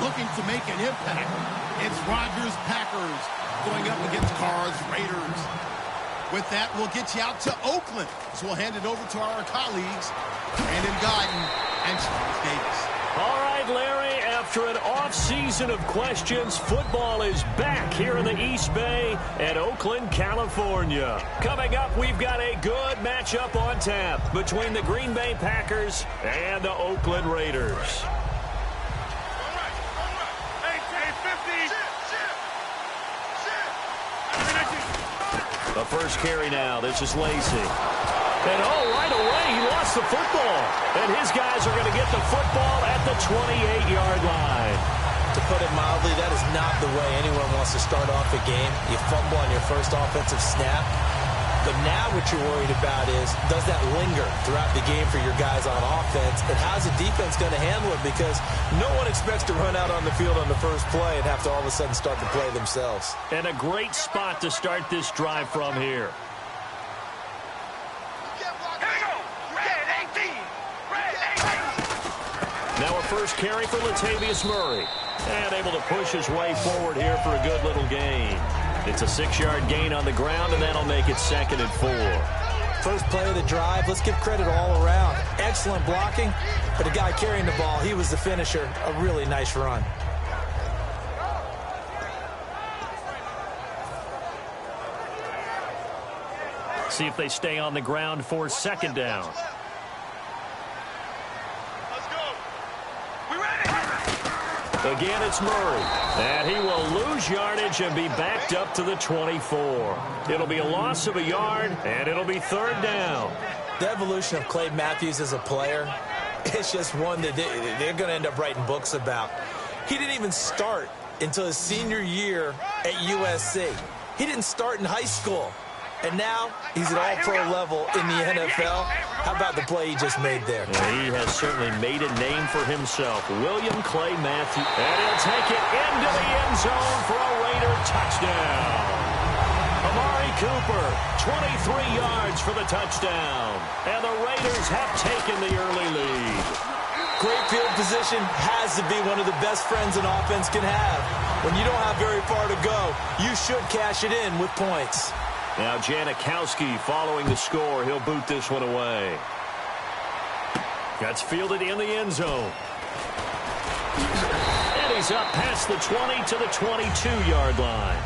looking to make an impact. It's Rodgers Packers going up against Cards Raiders. With that, we'll get you out to Oakland. So we'll hand it over to our colleagues, Brandon Guyton and Charles Davis. All right, Larry, after an off-season of questions, football is back here in the East Bay at Oakland, California. Coming up, we've got a good matchup on tap between the Green Bay Packers and the Oakland Raiders. The first carry now. This is Lacy. And, right away, he lost the football. And his guys are going to get the football at the 28-yard line. To put it mildly, that is not the way anyone wants to start off a game. You fumble on your first offensive snap. But now what you're worried about is, does that linger throughout the game for your guys on offense? And how's the defense going to handle it? Because no one expects to run out on the field on the first play and have to all of a sudden start to play themselves. And a great spot to start this drive from here. Now a first carry for Latavius Murray. And able to push his way forward here for a good little gain. It's a 6-yard gain on the ground, and that'll make it 2nd and 4. First play of the drive, let's give credit all around. Excellent blocking, but the guy carrying the ball, he was the finisher. A really nice run. See if they stay on the ground for 2nd down. Again, it's Murray. And he will lose yardage and be backed up to the 24. It'll be a loss of a yard, and it'll be 3rd down. The evolution of Clay Matthews as a player, it's just one that they're going to end up writing books about. He didn't even start until his senior year at USC. He didn't start in high school. And now he's at all-pro level in the NFL. How about the play he just made there? Yeah, he has certainly made a name for himself. William Clay Matthews. And he'll take it into the end zone for a Raider touchdown. Amari Cooper, 23 yards for the touchdown. And the Raiders have taken the early lead. Great field position has to be one of the best friends an offense can have. When you don't have very far to go, you should cash it in with points. Now Janikowski following the score. He'll boot this one away. That's fielded in the end zone. And he's up past the 20 to the 22-yard line.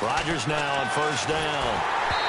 Rodgers now on 1st down.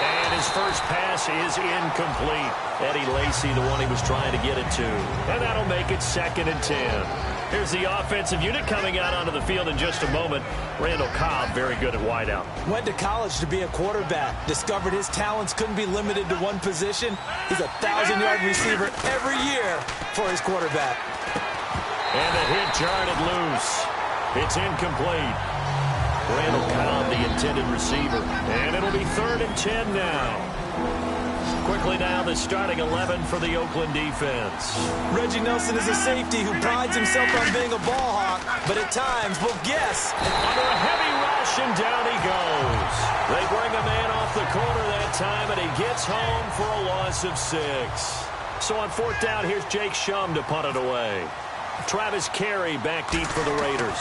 And his first pass is incomplete. Eddie Lacy, the one he was trying to get it to. And that'll make it 2nd and 10. Here's the offensive unit coming out onto the field in just a moment. Randall Cobb, very good at wideout. Went to college to be a quarterback. Discovered his talents couldn't be limited to one position. He's a 1,000-yard receiver every year for his quarterback. And the hit jarred it loose. It's incomplete. Randall Cobb, the intended receiver. And it'll be 3rd and 10 now. Quickly now, the starting 11 for the Oakland defense. Reggie Nelson is a safety who prides himself on being a ball hawk, but at times will guess. Under a heavy rush, and down he goes. They bring a man off the corner that time, and he gets home for a loss of 6. So on 4th down, here's Jake Shum to punt it away. Travis Carey back deep for the Raiders.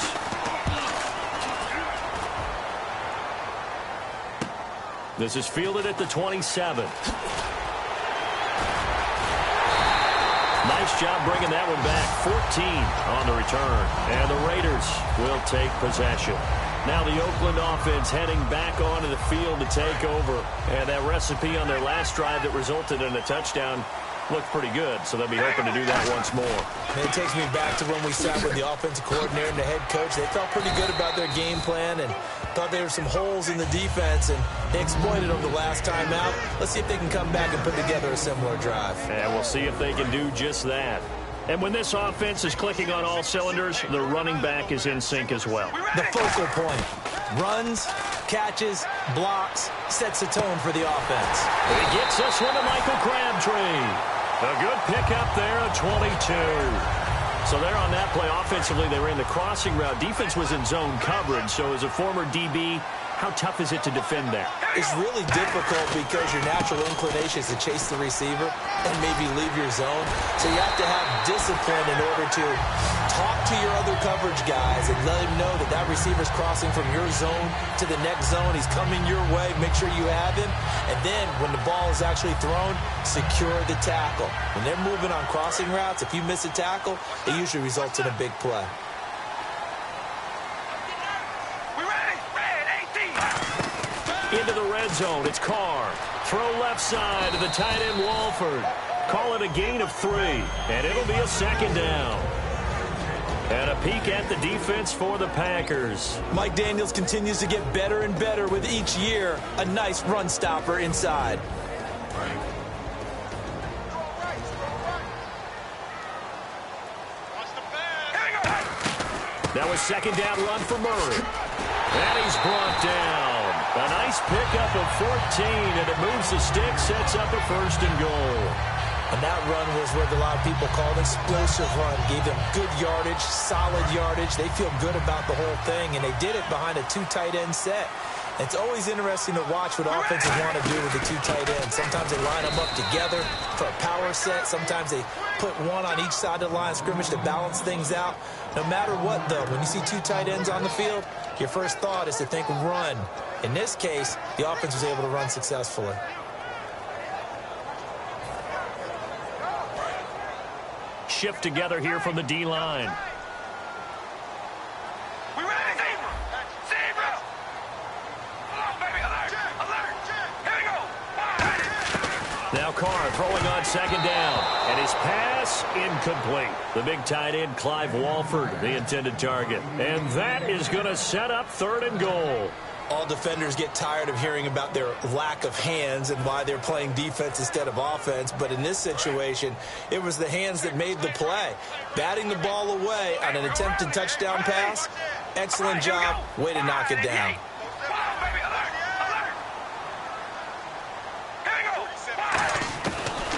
This is fielded at the 27. Nice job bringing that one back. 14 on the return. And the Raiders will take possession. Now the Oakland offense heading back onto the field to take over. And that recipe on their last drive that resulted in a touchdown looked pretty good, so they'll be hoping to do that once more. And it takes me back to when we sat with the offensive coordinator and the head coach. They felt pretty good about their game plan and thought there were some holes in the defense, and they exploited them the last time out. Let's see if they can come back and put together a similar drive. And we'll see if they can do just that. And when this offense is clicking on all cylinders, the running back is in sync as well. The focal point. Runs, catches, blocks, sets the tone for the offense. He gets this one to Michael Crabtree. A good pickup there at 22. So there on that play, offensively, they ran the crossing route. Defense was in zone coverage, so as a former DB, how tough is it to defend that? It's really difficult because your natural inclination is to chase the receiver and maybe leave your zone. So you have to have discipline in order to talk to your other coverage guys and let him know that that receiver's crossing from your zone to the next zone. He's coming your way. Make sure you have him. And then when the ball is actually thrown, secure the tackle. When they're moving on crossing routes, if you miss a tackle, it usually results in a big play. Into the red zone, it's Carr. Throw left side to the tight end Walford. Call it a gain of 3, and it'll be a second down. And a peek at the defense for the Packers. Mike Daniels continues to get better and better with each year. A nice run stopper inside. That was second down run for Murray. And he's brought down. A nice pickup of 14, and it moves the stick, sets up a first and goal. And that run was what a lot of people call an explosive run. Gave them good yardage, solid yardage. They feel good about the whole thing, and they did it behind a 2 tight end set. It's always interesting to watch what offenses want to do with the 2 tight ends. Sometimes they line them up together for a power set. Sometimes they put one on each side of the line of scrimmage to balance things out. No matter what, though, when you see 2 tight ends on the field, your first thought is to think run. In this case, the offense was able to run successfully. Shift together here from the D-line. Now Carr throwing on second down, and his pass incomplete. The big tight end, Clive Walford, the intended target. And that is going to set up 3rd and goal. All defenders get tired of hearing about their lack of hands and why they're playing defense instead of offense. But in this situation, it was the hands that made the play. Batting the ball away on an attempted touchdown pass. Excellent job. Way to knock it down.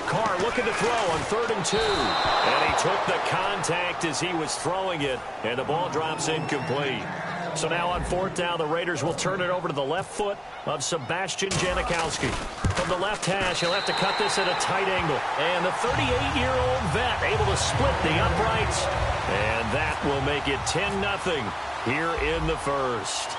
Carr looking to throw on 3rd and 2. And he took the contact as he was throwing it. And the ball drops incomplete. So now on 4th down, the Raiders will turn it over to the left foot of Sebastian Janikowski. From the left hash, he'll have to cut this at a tight angle. And the 38-year-old vet able to split the uprights. And that will make it 10-0 here in the first.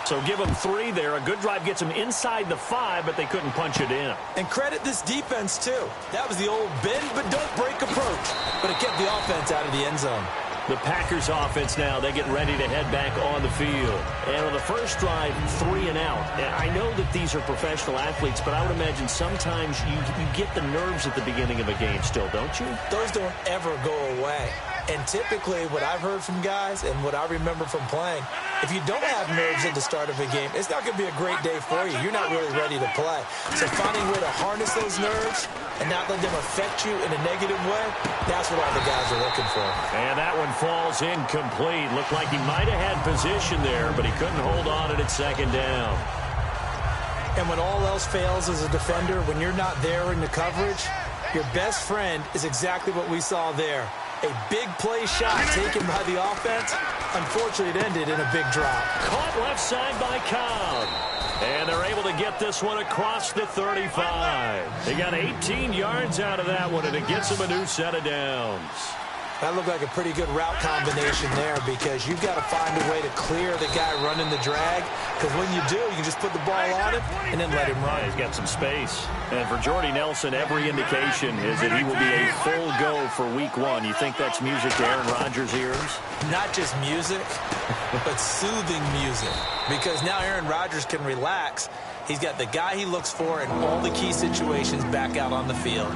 So give them 3 there. A good drive gets them inside the 5, but they couldn't punch it in. And credit this defense, too. That was the old bend but don't break approach. But it kept the offense out of the end zone. The Packers offense now, they get ready to head back on the field. And on the first drive, 3 and out. And I know that these are professional athletes, but I would imagine sometimes you get the nerves at the beginning of a game still, don't you? Those don't ever go away. And typically what I've heard from guys and what I remember from playing, if you don't have nerves at the start of a game, it's not going to be a great day for you. You're not really ready to play. So finding a way to harness those nerves and not let them affect you in a negative way, that's what all the guys are looking for. And that one falls incomplete. Looked like he might have had position there, but he couldn't hold on at it second down. And when all else fails as a defender, when you're not there in the coverage, your best friend is exactly what we saw there. A big play shot taken by the offense. Unfortunately, it ended in a big drop. Caught left side by Cobb. And they're able to get this one across the 35. They got 18 yards out of that one, and it gets them a new set of downs. That looked like a pretty good route combination there because you've got to find a way to clear the guy running the drag. Because when you do, you can just put the ball on him and then let him run. Yeah, he's got some space. And for Jordy Nelson, every indication is that he will be a full go for week 1. You think that's music to Aaron Rodgers' ears? Not just music, but soothing music. Because now Aaron Rodgers can relax. He's got the guy he looks for in all the key situations back out on the field.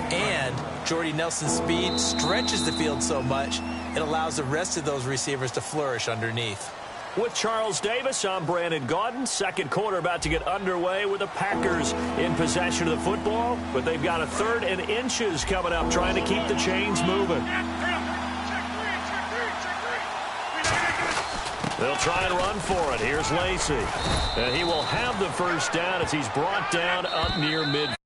And Jordy Nelson's speed stretches the field so much, it allows the rest of those receivers to flourish underneath. With Charles Davis, I'm Brandon Gaudin. Second quarter about to get underway with the Packers in possession of the football. But they've got a 3rd and inches coming up, trying to keep the chains moving. They'll try and run for it. Here's Lacy. And he will have the first down as he's brought down up near midfield.